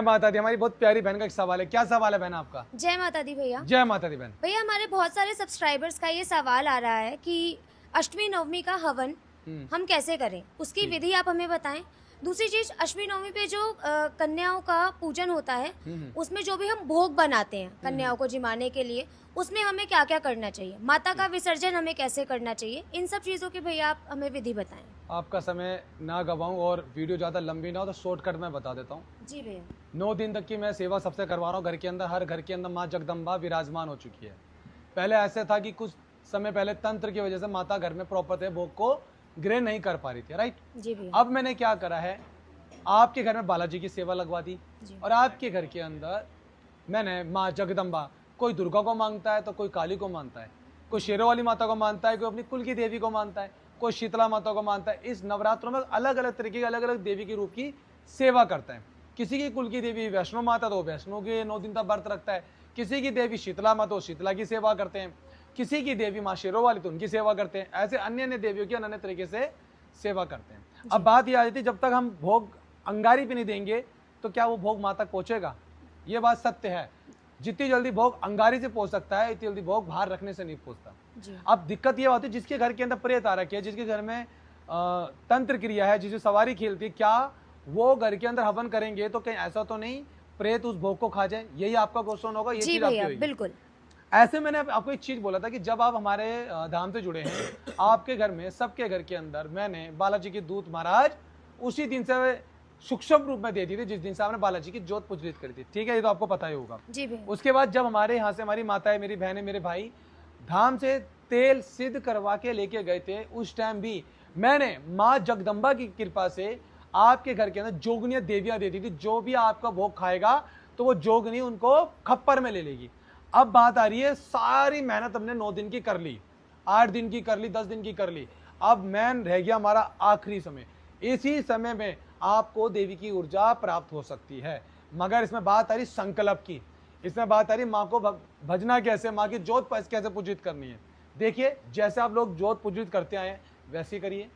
माता दी, हमारी बहुत प्यारी बहन का एक सवाल है। क्या सवाल है बहन आपका? जय माता दी भैया। जय माता दी बहन। भैया हमारे बहुत सारे सब्सक्राइबर्स का ये सवाल आ रहा है कि अष्टमी नवमी का हवन हम कैसे करें, उसकी ठीक। विधि आप हमें बताएं। दूसरी चीज, अष्टमी नवमी पे जो कन्याओं का पूजन होता है, उसमें जो भी हम भोग बनाते हैं कन्याओं को जिमाने के लिए, उसमें हमें क्या क्या करना चाहिए, माता का विसर्जन हमें कैसे करना चाहिए, इन सब चीजों की भैया आप हमें विधि बताएं। आपका समय ना गवाऊं और वीडियो ज़्यादा लंबी ना हो तो शॉर्टकट में बता देता हूँ। जी भैया। 9 दिन तक की मैं सेवा सबसे करवा रहा हूँ घर के अंदर। हर घर के अंदर माँ जगदम्बा विराजमान हो चुकी है। पहले ऐसे था कि कुछ समय पहले तंत्र की वजह से माता घर में प्रॉपर थे भोग को ग्रहण नहीं कर पा रही थी, राइट। जी भैया। अब मैंने क्या करा है, आपके घर में बालाजी की सेवा लगवा दी जी। और आपके घर के अंदर मैंने माँ जगदम्बा, कोई दुर्गा को मांगता है तो कोई काली को मानता है, कोई शेरों वाली माता को मानता है, कोई अपनी कुल की देवी को मानता है, कोई शीतला माता को मानता है। इस नवरात्रों में अलग अलग तरीके के अलग अलग देवी के रूप की सेवा करता है। किसी की कुल की देवी वैष्णो माता तो वैष्णो के 9 दिन तक व्रत रखता है, किसी की देवी शीतला माता तो शीतला की सेवा करते हैं, किसी की देवी माँ शेरों वाली तो उनकी सेवा करते हैं। ऐसे अन्य अन्य देवियों की अन्य तरीके से सेवा करते हैं। अब बात यह आ जाती है, जब तक हम भोग अंगारी पे नहीं देंगे तो क्या वो भोग माँ तक पहुंचेगा? ये बात सत्य है। जितनी जल्दी भोग अंगारी से पहुंच सकता है, इतनी जल्दी भोग बाहर रखने से नहीं पहुंचता। अब दिक्कत ये होती है, जिसके घर के अंदर प्रेत आ रखी है, जिसके घर में तंत्र क्रिया है, जिसे सवारी खेलती है, क्या वो घर के अंदर हवन करेंगे तो कहीं ऐसा तो नहीं प्रेत उस भोग को खा जाए? यही आपका क्वेश्चन होगा। ये चीज आपकी होगी। बिल्कुल। ऐसे मैंने आपको एक चीज बोला था कि जब आप हमारे धाम से जुड़े हैं, आपके घर में सबके घर के अंदर मैंने बालाजी की दूत महाराज उसी दिन से सूक्ष्म रूप में दे दी थी जिस दिन से आपने बालाजी की जोत प्रज्वलित करी थी। ठीक है, ये तो आपको पता ही होगा। जी भैया। उसके बाद जब हमारे यहाँ से हमारी माताएं, मेरी बहनें, मेरे भाई धाम से तेल सिद्ध करवा के लेके गए थे, उस टाइम भी मैंने माँ जगदम्बा की कृपा से आपके घर के अंदर जोगनी देवियां दे दी थी। जो भी आपका भोग खाएगा तो वो जोगनी उनको खप्पर में ले लेगी। अब बात आ रही है, सारी मेहनत हमने 9 दिन की कर ली, 8 दिन की कर ली, 10 दिन की कर ली। अब मैन रह गया हमारा आखिरी समय। इसी समय में आपको देवी की ऊर्जा प्राप्त हो सकती है, मगर इसमें बात आ रही संकल्प की, इसमें बात आ रही माँ को भजना कैसे, माँ की जोत कैसे पूजित करनी है। देखिए, जैसे आप लोग जोत पूजित करते आए वैसे ही करिए।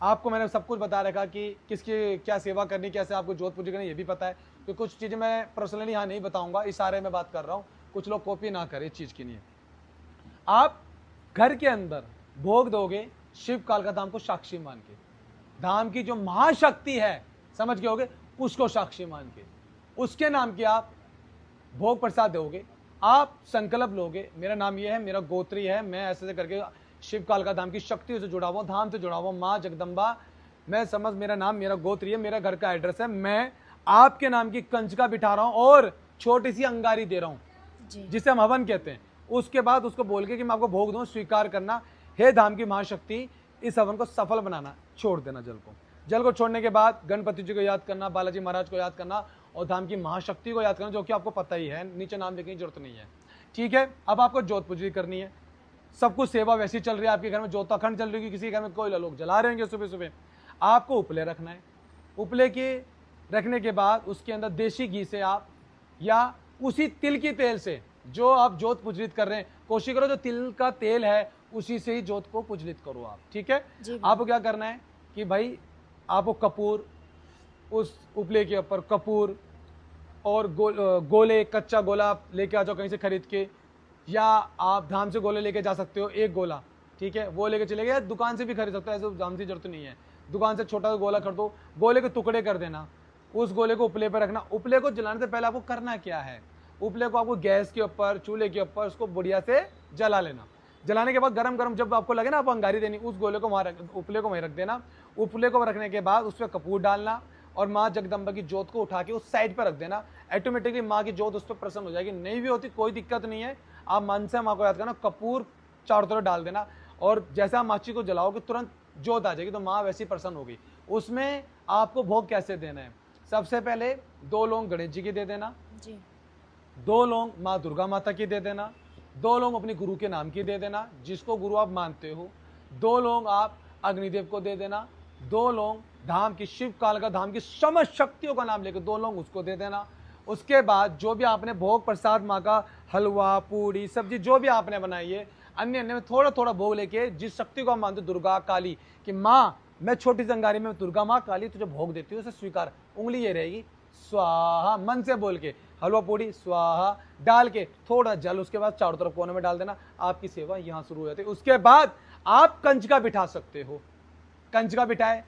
आपको मैंने सब कुछ बता रखा कि किसकी क्या सेवा करनी, कैसे आपको जोत पूजा करनी, ये भी पता है। तो कुछ चीज़ें मैं पर्सनली यहाँ नहीं बताऊंगा, इशारे में बात कर रहा हूँ, कुछ लोग कॉपी ना करें इस चीज़ की नहीं। आप घर के अंदर भोग दोगे शिव काल का धाम को साक्षी मान के, धाम की जो महाशक्ति है समझ के होगे, उसको साक्षी मान के उसके नाम की आप भोग प्रसाद दोगे। आप संकल्प लोगे, मेरा नाम ये है, मेरा गोत्री है, मैं ऐसे करके शिव काल का धाम की शक्ति से जुड़ा हुआ, धाम से जुड़ा हुआ, माँ जगदम्बा मैं समझ, मेरा नाम, मेरा गोत्री है, मेरा घर का एड्रेस है, मैं आपके नाम की कंचका बिठा रहा हूं और छोटी सी अंगारी दे रहा हूं जिसे हम हवन कहते हैं। उसके बाद उसको बोल के कि मैं आपको भोग दूं, स्वीकार करना। हे धाम की महाशक्ति, इस हवन को सफल बनाना, छोड़ देना जल को। जल को छोड़ने के बाद गणपति जी को याद करना, बालाजी महाराज को याद करना और धाम की महाशक्ति को याद करना, जो कि आपको पता ही है, नीचे नाम लिखने की जरूरत नहीं है। ठीक है, अब आपको जोत पूजी करनी है। सब कुछ सेवा वैसी चल रही है, आपके घर में ज्योत अखंड चल रही है, किसी घर में कोई लोग जला रहे होंगे सुबह सुबह। आपको उपले रखना है। उपले के रखने के बाद उसके अंदर देसी घी से आप या उसी तिल की तेल से जो आप जोत पुजलित कर रहे हैं, कोशिश करो जो तिल का तेल है उसी से ही जोत को पुजलित करो आप। ठीक है, आपको क्या करना है कि भाई आपको कपूर, उस उपले के ऊपर कपूर और गोले, कच्चा गोला लेके आ जाओ कहीं से खरीद के, या आप धाम से गोले लेके जा सकते हो, एक गोला, ठीक है, वो लेके चले गए, दुकान से भी खरीद सकते हो, ऐसे धाम की जरूरत नहीं है। दुकान से छोटा गोला खरीदो, गोले के टुकड़े कर देना, उस गोले को उपले पर रखना। उपले को जलाने से पहले आपको करना क्या है, उपले को आपको गैस के ऊपर, चूल्हे के ऊपर उसको बढ़िया से जला लेना। जलाने के बाद गरम गरम जब आपको लगे ना आप अंगारी देनी, उस गोले को वहाँ उपले को वहीं रख देना। उपले को रखने के बाद उस पर कपूर डालना और माँ जगदम्बा की जोत को उठा के उस साइड पर रख देना। ऑटोमेटिकली माँ की जोत उस पर प्रसन्न हो जाएगी। नहीं भी होती कोई दिक्कत नहीं है, आप मन से माँ को याद करना, कपूर चारों तरफ डाल देना और जैसे आप माची को जलाओगे तुरंत जोत आ जाएगी, तो माँ वैसी प्रसन्न होगी। उसमें आपको भोग कैसे देना है, सबसे पहले 2 लौंग गणेश जी की दे देना जी, 2 लौंग माँ दुर्गा माता की दे देना, 2 लौंग अपने गुरु के नाम की दे देना जिसको गुरु आप मानते हो, 2 लौंग आप अग्निदेव को दे देना, 2 लौंग धाम की शिव काल का धाम की समस्त शक्तियों का नाम लेकर 2 लौंग उसको दे देना। उसके बाद जो भी आपने भोग प्रसाद, माँ का हलवा, पूड़ी, सब्जी जो भी आपने बनाई है, अन्य अन्य में थोड़ा थोड़ा भोग लेके जिस शक्ति को आप मानते हो, दुर्गा काली, कि माँ मैं छोटी सी अंगारी में दुर्गा माँ काली तुझे भोग देती हूँ, उसे स्वीकार। उंगली ये रहेगी, स्वाहा, मन से बोल के हलवा पूड़ी स्वाहा डाल के थोड़ा जल उसके बाद चारों तरफ कोने में डाल देना, आपकी सेवा यहाँ शुरू हो जाती है। उसके बाद आप कंजका बिठा सकते हो। कंजका बिठाए,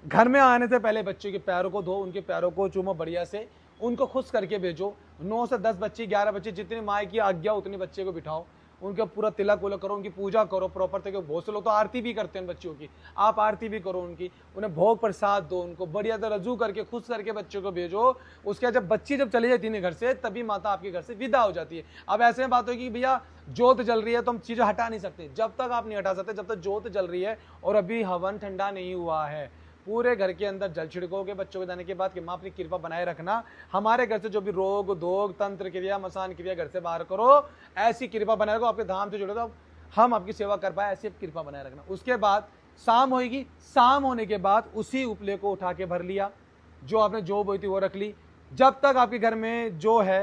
घर में आने से पहले बच्चे के पैरों को धो, उनके पैरों को चूमो बढ़िया से, उनको खुश करके भेजो। 9 से 10 बच्चे, 11 बच्चे, जितनी माँ की आज्ञा उतने बच्चे को बिठाओ, उनका पूरा तिलक उलक करो, उनकी पूजा करो प्रॉपर तरीके। बहुत से लोग तो आरती भी करते हैं बच्चों की, आप आरती भी करो उनकी, उन्हें भोग प्रसाद दो, उनको बढ़िया से रजू करके खुश करके बच्चों को भेजो। उसके बाद जब बच्ची जब चली जाती है घर से, तभी माता आपके घर से विदा हो जाती है। अब ऐसे में बात होगी कि भैया जोत जल रही है तो हम चीजें हटा नहीं सकते, जब तक आप नहीं हटा सकते, जब तक जोत जल रही है और अभी हवन ठंडा नहीं हुआ है। पूरे घर के अंदर जल छिड़कोगे बच्चों को जाने के बाद कि माँ अपनी कृपा बनाए रखना, हमारे घर से जो भी रोग दोग तंत्र क्रिया मसान क्रिया घर से बाहर करो, ऐसी कृपा बनाए रखो, आपके धाम से जुड़े तो हम आपकी सेवा कर पाए, ऐसी कृपा बनाए रखना। उसके बाद शाम होगी, शाम होने के बाद उसी उपले को उठा के भर लिया, जो आपने जो बोई थी वो रख ली। जब तक आपके घर में जो है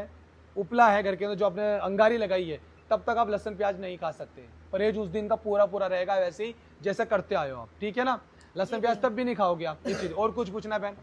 उपला है घर के अंदर, जो आपने अंगारी लगाई है, तब तक आप लहसुन प्याज नहीं खा सकते। परहेज उस दिन का पूरा पूरा रहेगा, वैसे ही जैसे करते आए हो आप, ठीक है ना। लहसुन प्याज तब भी नहीं खाओगे आप। ये चीज और कुछ पूछना है बहन?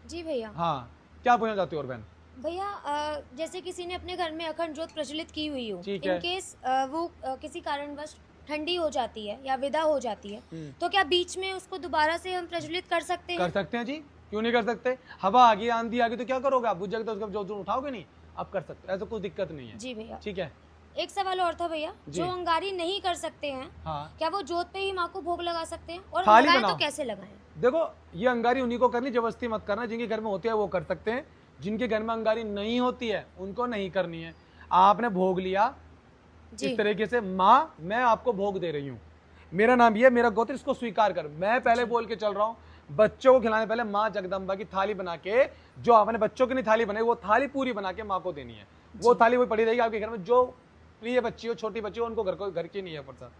जी भैया। हाँ, क्या पूछना चाहती हो और बहन? भैया जैसे किसी ने अपने घर में अखंड ज्योत प्रज्वलित की हुई हो, ठीक है। इन केस वो किसी कारणवश ठंडी हो जाती है या विदा हो जाती है, तो क्या बीच में उसको दोबारा से हम प्रज्वलित कर सकते हैं? कर सकते हैं जी, क्यों नहीं कर सकते। हवा आ गई, आंधी आ गई तो क्या करोगे आप? बुझ जाएगा तो उसका जो उठाओगे नहीं, आप कर सकते, ऐसा कोई दिक्कत नहीं है। जी भैया। ठीक है। एक सवाल और था भैया, जो अंगारी नहीं कर सकते हैं, हाँ, क्या वो जोत पे ही माँ को भोग लगा सकते हैं? और थाली लगाएं बनाओ। तो कैसे लगाएं? देखो ये अंगारी उन्हीं को करनी, जबरदस्ती मत करना। जिनके घर में होती है वो कर सकते हैं, जिनके घर में अंगारी नहीं होती है उनको नहीं करनी है। आपने भोग लिया इस तरीके से, माँ मैं आपको भोग दे रही हूँ, मेरा नाम ये, मेरा गोत्र, इसको स्वीकार कर। मैं पहले बोल के चल रहा हूँ, बच्चों को खिलाने पहले माँ जगदम्बा की थाली बना के, जो आपने बच्चों की नहीं थाली बनाई वो थाली पूरी बना के माँ को देनी है। वो थाली वही पड़ी रहेगी आपके घर में। जो प्रिय बच्ची हो, छोटी बच्ची हो, उनको घर की नहीं है प्रसाद।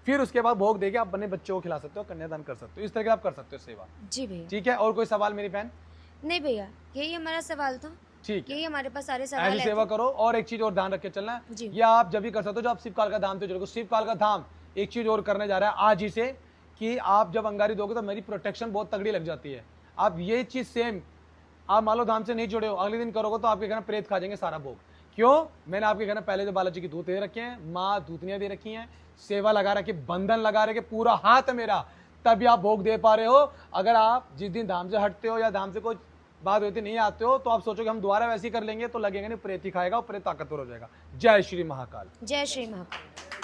फिर उसके बाद भोग देके आप अपने बच्चों को खिला सकते हो, कन्यादान कर सकते हो, इस तरह के आप कर सकते हो सेवा। जी भैया। ठीक है। और कोई सवाल मेरी बहन? नहीं भैया, यही हमारा सवाल था। ठीक है, यही हमारे पास सारे सवाल ऐसी सेवा करो। और एक चीज और ध्यान रख के चलना, जी। ये आप जब भी कर सकते हो जब आप शिवकाल का धाम से जुड़ोगे। शिवकाल का धाम एक चीज और करने जा रहा है आज ही से, कि आप जब अंगारी दोगे तो मेरी प्रोटेक्शन बहुत तगड़ी लग जाती है। आप ये चीज सेम, आप मान लो धाम से नहीं जुड़े हो, अगले दिन करोगे तो आपके घर में प्रेत खा जाएंगे सारा भोग। क्यों? मैंने आपके घर में पहले जो बालाजी की दूध दे रखे हैं, माँ दूतनियां दे रखी हैं, सेवा लगा रखी, बंधन लगा रखे, पूरा हाथ है मेरा, तभी आप भोग दे पा रहे हो। अगर आप जिस दिन धाम से हटते हो या धाम से कोई बात होती नहीं आते हो, तो आप सोचोगे हम दोबारा वैसे ही कर लेंगे, तो लगेगा नहीं, प्रेत ही खाएगा और प्रेत ताकतवर हो जाएगा। जय श्री महाकाल। जय श्री महाकाल।